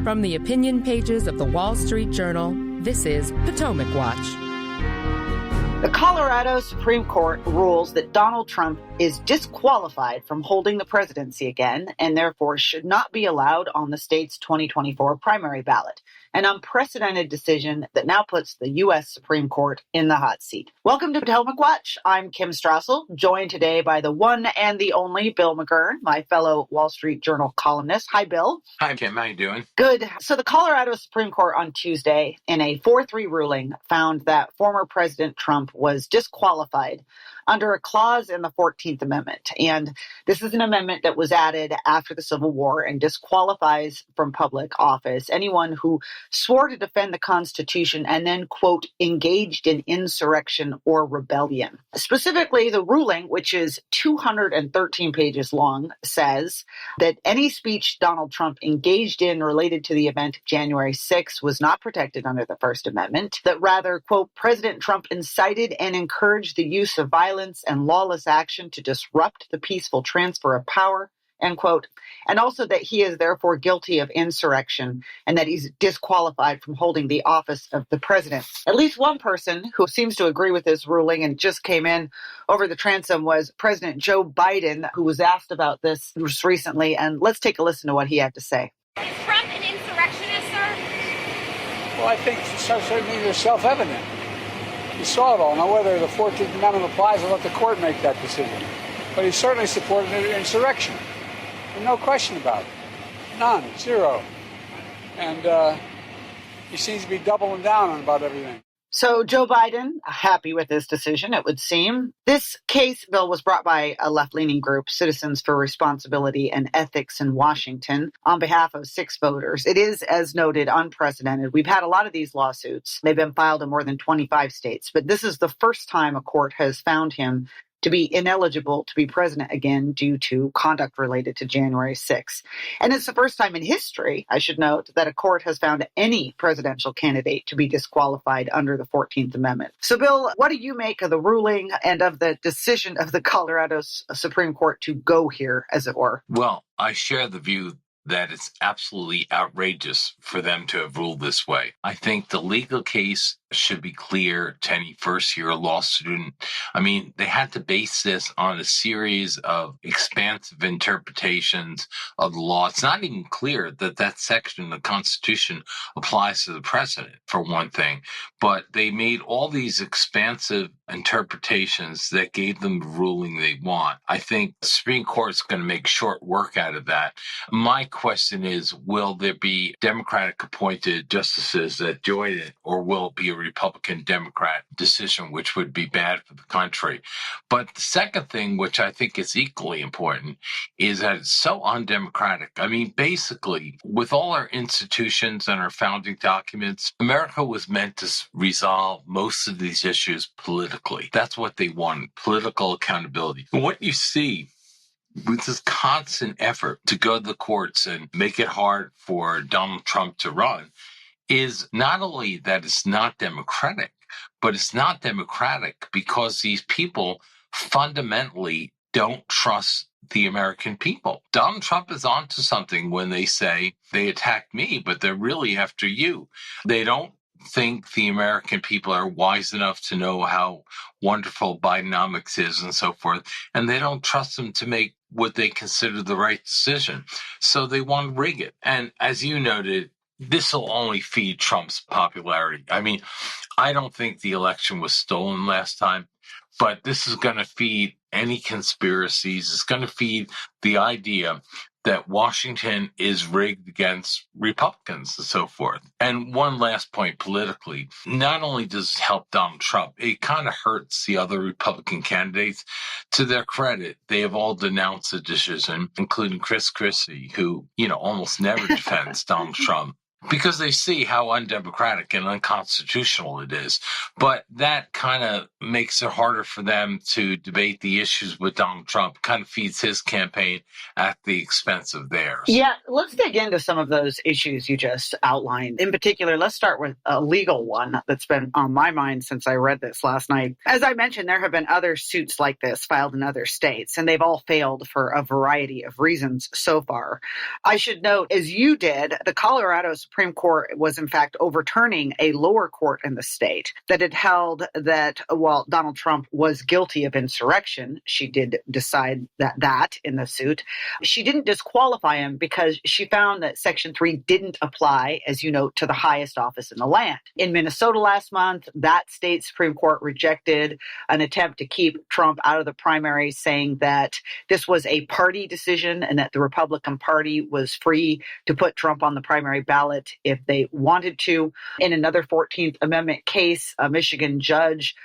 From the opinion pages of the Wall Street Journal, this is Potomac Watch. The Colorado Supreme Court rules that Donald Trump is disqualified from holding the presidency again and therefore should not be allowed on the state's 2024 primary ballot. An unprecedented decision that now puts the U.S. Supreme Court in the hot seat. Welcome to Potomac Watch. I'm Kim Strassel, joined today by the one and the only Bill McGurn, my fellow Wall Street Journal columnist. Hi, Bill. Hi, Kim. How you doing? Good. So the Colorado Supreme Court on Tuesday, in a 4-3 ruling, found that former President Trump was disqualified under a clause in the 14th Amendment. And this is an amendment that was added after the Civil War and disqualifies from public office anyone who swore to defend the Constitution and then, quote, engaged in insurrection or rebellion. Specifically, the ruling, which is 213 pages long, says that any speech Donald Trump engaged in related to the event January 6 was not protected under the First Amendment, that rather, quote, President Trump incited and encouraged the use of violence and lawless action to disrupt the peaceful transfer of power, end quote, and also that he is therefore guilty of insurrection and that he's disqualified from holding the office of the president. At least one person who seems to agree with this ruling and just came in over the transom was President Joe Biden, who was asked about this just recently, and let's take a listen to what he had to say. Is Trump an insurrectionist, sir? Well, I think certainly it's self-evident. You saw it all. Now, whether the 14th Amendment applies, I'll let the court make that decision. But he certainly supported an insurrection. And no question about it. None. Zero. And he seems to be doubling down on about everything. So Joe Biden, happy with this decision, it would seem. This case, Bill, was brought by a left-leaning group, Citizens for Responsibility and Ethics in Washington, on behalf of 6 voters. It is, as noted, unprecedented. We've had a lot of these lawsuits. They've been filed in more than 25 states, but this is the first time a court has found him to be ineligible to be president again due to conduct related to January 6th. And it's the first time in history, I should note, that a court has found any presidential candidate to be disqualified under the 14th Amendment. So, Bill, what do you make of the ruling and of the decision of the Colorado Supreme Court to go here, as it were? Well, I share the view that it's absolutely outrageous for them to have ruled this way. I think the legal case should be clear to any first-year law student. I mean, they had to base this on a series of expansive interpretations of the law. It's not even clear that that section of the Constitution applies to the president, for one thing. But they made all these expansive interpretations that gave them the ruling they want. I think the Supreme Court is going to make short work out of that. My question is, will there be Democratic appointed justices that join it, or will it be a Republican-Democrat decision, which would be bad for the country? But the second thing, which I think is equally important, is that it's so undemocratic. I mean, basically, with all our institutions and our founding documents, America was meant to resolve most of these issues politically. That's what they wanted, political accountability. And what you see with this constant effort to go to the courts and make it hard for Donald Trump to run is not only that it's not democratic, but it's not democratic because these people fundamentally don't trust the American people. Donald Trump is onto something when they say they attacked me, but they're really after you. They don't think the American people are wise enough to know how wonderful Bidenomics is and so forth, and they don't trust them to make what they consider the right decision. So they want to rig it. And as you noted, this will only feed Trump's popularity. I mean, I don't think the election was stolen last time, but this is going to feed any conspiracies. It's going to feed the idea that Washington is rigged against Republicans and so forth. And one last point politically, not only does it help Donald Trump, it kind of hurts the other Republican candidates. To their credit, they have all denounced the decision, including Chris Christie, who, almost never defends Donald Trump. Because they see how undemocratic and unconstitutional it is. But that kind of makes it harder for them to debate the issues with Donald Trump, kind of feeds his campaign at the expense of theirs. Yeah, let's dig into some of those issues you just outlined. In particular, let's start with a legal one that's been on my mind since I read this last night. As I mentioned, there have been other suits like this filed in other states, and they've all failed for a variety of reasons so far. I should note, as you did, the Colorado Supreme Court was in fact overturning a lower court in the state that had held that while Donald Trump was guilty of insurrection, she did decide that in the suit, she didn't disqualify him because she found that Section 3 didn't apply, as you note, to the highest office in the land. In Minnesota last month, that state Supreme Court rejected an attempt to keep Trump out of the primary, saying that this was a party decision and that the Republican Party was free to put Trump on the primary ballot if they wanted to. In another 14th Amendment case, a Michigan judge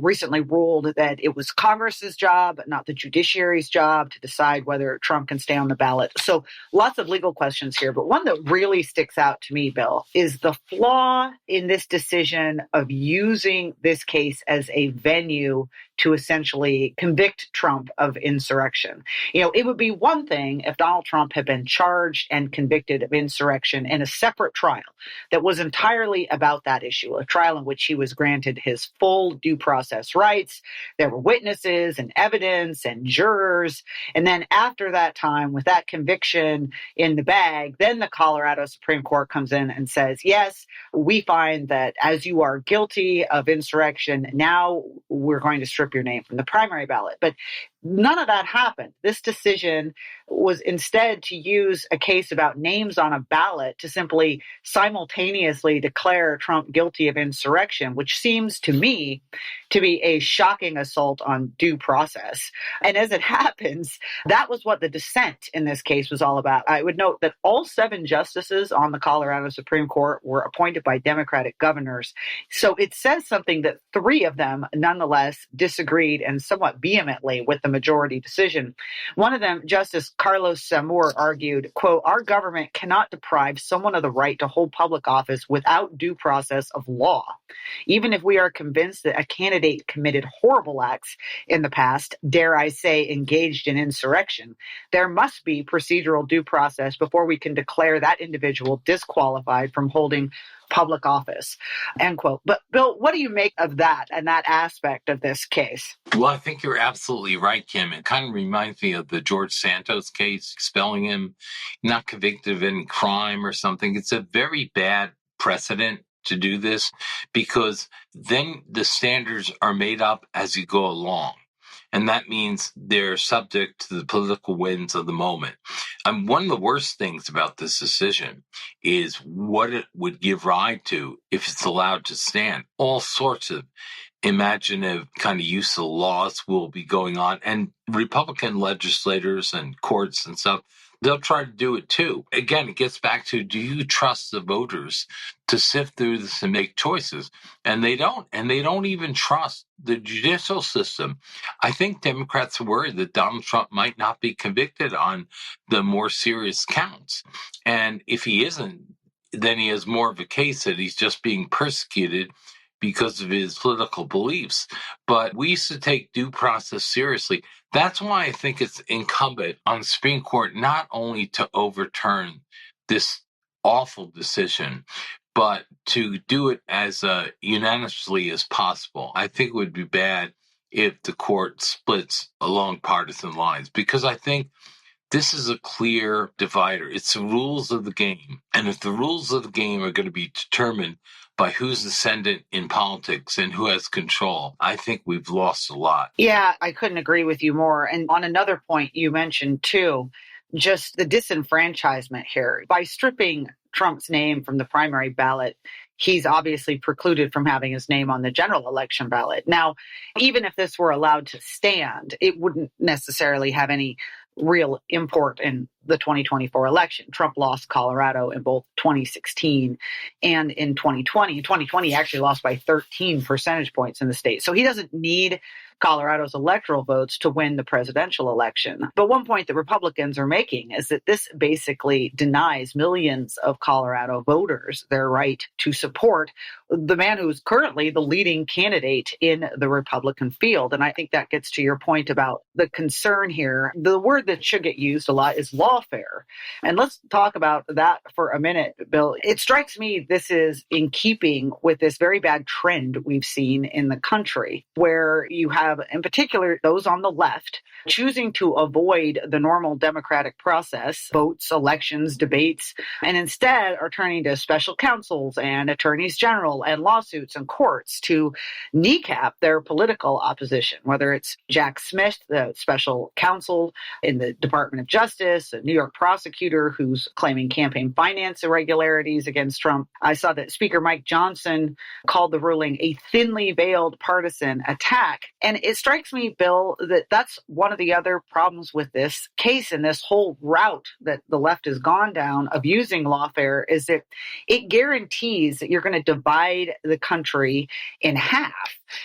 recently ruled that it was Congress's job, not the judiciary's job, to decide whether Trump can stay on the ballot. So lots of legal questions here. But one that really sticks out to me, Bill, is the flaw in this decision of using this case as a venue to essentially convict Trump of insurrection. You know, it would be one thing if Donald Trump had been charged and convicted of insurrection in a separate trial that was entirely about that issue, a trial in which he was granted his full due process rights. There were witnesses and evidence and jurors. And then after that time, with that conviction in the bag, then the Colorado Supreme Court comes in and says, yes, we find that as you are guilty of insurrection, now we're going to strip your name from the primary ballot. But none of that happened. This decision was instead to use a case about names on a ballot to simply simultaneously declare Trump guilty of insurrection, which seems to me to be a shocking assault on due process. And as it happens, that was what the dissent in this case was all about. I would note that all 7 justices on the Colorado Supreme Court were appointed by Democratic governors. So it says something that 3 of them nonetheless disagreed and somewhat vehemently with the majority decision. One of them, Justice Carlos Samur, argued, quote, "Our government cannot deprive someone of the right to hold public office without due process of law. Even if we are convinced that a candidate committed horrible acts in the past, dare I say engaged in insurrection, there must be procedural due process before we can declare that individual disqualified from holding public office," end quote. But Bill, what do you make of that and that aspect of this case? Well, I think you're absolutely right, Kim. It kind of reminds me of the George Santos case, expelling him, not convicted of any crime or something. It's a very bad precedent to do this because then the standards are made up as you go along. And that means they're subject to the political winds of the moment. One of the worst things about this decision is what it would give rise to if it's allowed to stand. All sorts of imaginative kind of use of laws will be going on. And Republican legislators and courts and stuff, they'll try to do it too. Again, it gets back to, do you trust the voters to sift through this and make choices? And they don't. And they don't even trust the judicial system. I think Democrats are worried that Donald Trump might not be convicted on the more serious counts. And if he isn't, then he has more of a case that he's just being persecuted because of his political beliefs. But we used to take due process seriously. That's why I think it's incumbent on the Supreme Court not only to overturn this awful decision, but to do it as unanimously as possible. I think it would be bad if the court splits along partisan lines, because I think this is a clear divider. It's the rules of the game. And if the rules of the game are going to be determined by who's ascendant in politics and who has control, I think we've lost a lot. Yeah, I couldn't agree with you more. And on another point you mentioned too, just the disenfranchisement here. By stripping Trump's name from the primary ballot, he's obviously precluded from having his name on the general election ballot. Now, even if this were allowed to stand, it wouldn't necessarily have any real import in the 2024 election. Trump lost Colorado in both 2016 and in 2020. In 2020, he actually lost by 13 percentage points in the state. So he doesn't need Colorado's electoral votes to win the presidential election. But one point that Republicans are making is that this basically denies millions of Colorado voters their right to support the man who's currently the leading candidate in the Republican field. And I think that gets to your point about the concern here. The word that should get used a lot is lawfare. And let's talk about that for a minute, Bill. It strikes me this is in keeping with this very bad trend we've seen in the country, where you have, in particular, those on the left choosing to avoid the normal democratic process, votes, elections, debates, and instead are turning to special counsels and attorneys general and lawsuits and courts to kneecap their political opposition, whether it's Jack Smith, the special counsel in the Department of Justice, a New York prosecutor who's claiming campaign finance irregularities against Trump. I saw that Speaker Mike Johnson called the ruling a thinly veiled partisan attack. And it strikes me, Bill, that that's one of the other problems with this case and this whole route that the left has gone down of using lawfare is that it guarantees that you're going to divide the country in half.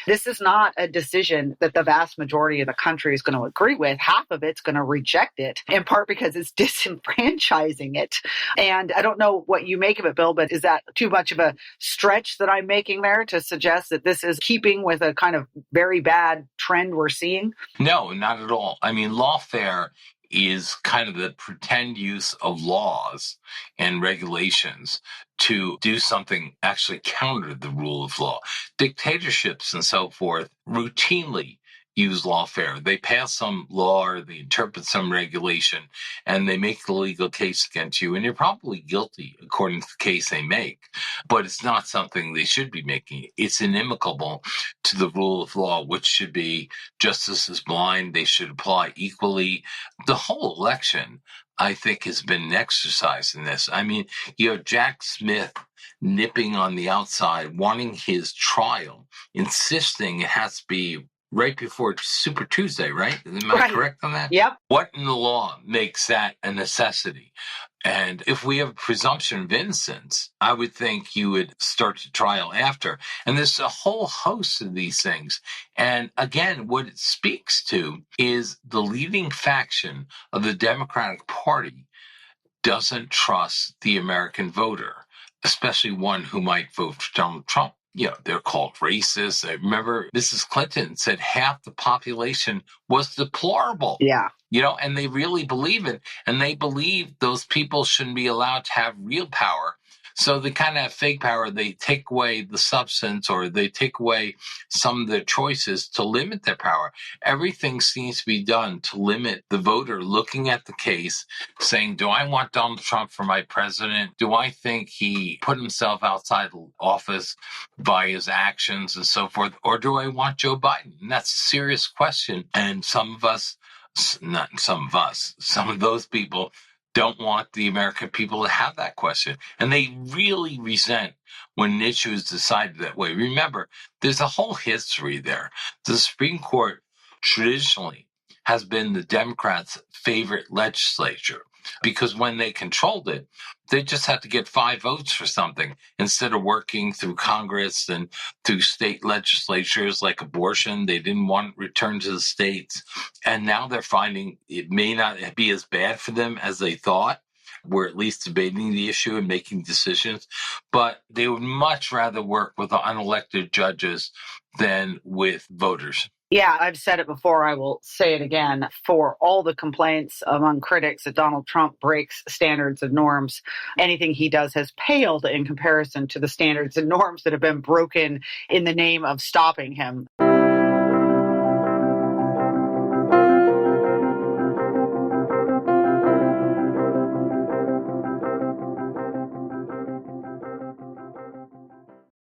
This is not a decision that the vast majority of the country is going to agree with. Half of it's going to reject it, in part because it's disenfranchising it. And I don't know what you make of it, Bill, but is that too much of a stretch that I'm making there to suggest that this is keeping with a kind of very bad trend we're seeing? No, not at all. I mean, lawfare is kind of the pretend use of laws and regulations to do something actually counter the rule of law. Dictatorships and so forth routinely use lawfare. They pass some law or they interpret some regulation and they make the legal case against you, and you're probably guilty according to the case they make, but it's not something they should be making. It's inimical to the rule of law, which should be justice is blind. They should apply equally. The whole election, I think, has been an exercise in this. I mean, you have Jack Smith nipping on the outside, wanting his trial, insisting it has to be right before Super Tuesday, right? Am I correct on that? Yep. What in the law makes that a necessity? And if we have a presumption of innocence, I would think you would start the trial after. And there's a whole host of these things. And again, what it speaks to is the leading faction of the Democratic Party doesn't trust the American voter, especially one who might vote for Donald Trump. You know, they're called racist. I remember Mrs. Clinton said half the population was deplorable. Yeah. You know, and they really believe it. And they believe those people shouldn't be allowed to have real power. So they kind of have fake power. They take away the substance or they take away some of their choices to limit their power. Everything seems to be done to limit the voter looking at the case, saying, do I want Donald Trump for my president? Do I think he put himself outside office by his actions and so forth? Or do I want Joe Biden? And that's a serious question. And some of those people don't want the American people to have that question. And they really resent when an issue is decided that way. Remember, there's a whole history there. The Supreme Court traditionally has been the Democrats' favorite legislature because when they controlled it, they just had to get 5 votes for something instead of working through Congress and through state legislatures like abortion. They didn't want it returned to the states. And now they're finding it may not be as bad for them as they thought. We're at least debating the issue and making decisions, but they would much rather work with the unelected judges than with voters. Yeah, I've said it before. I will say it again. For all the complaints among critics that Donald Trump breaks standards and norms, anything he does has paled in comparison to the standards and norms that have been broken in the name of stopping him.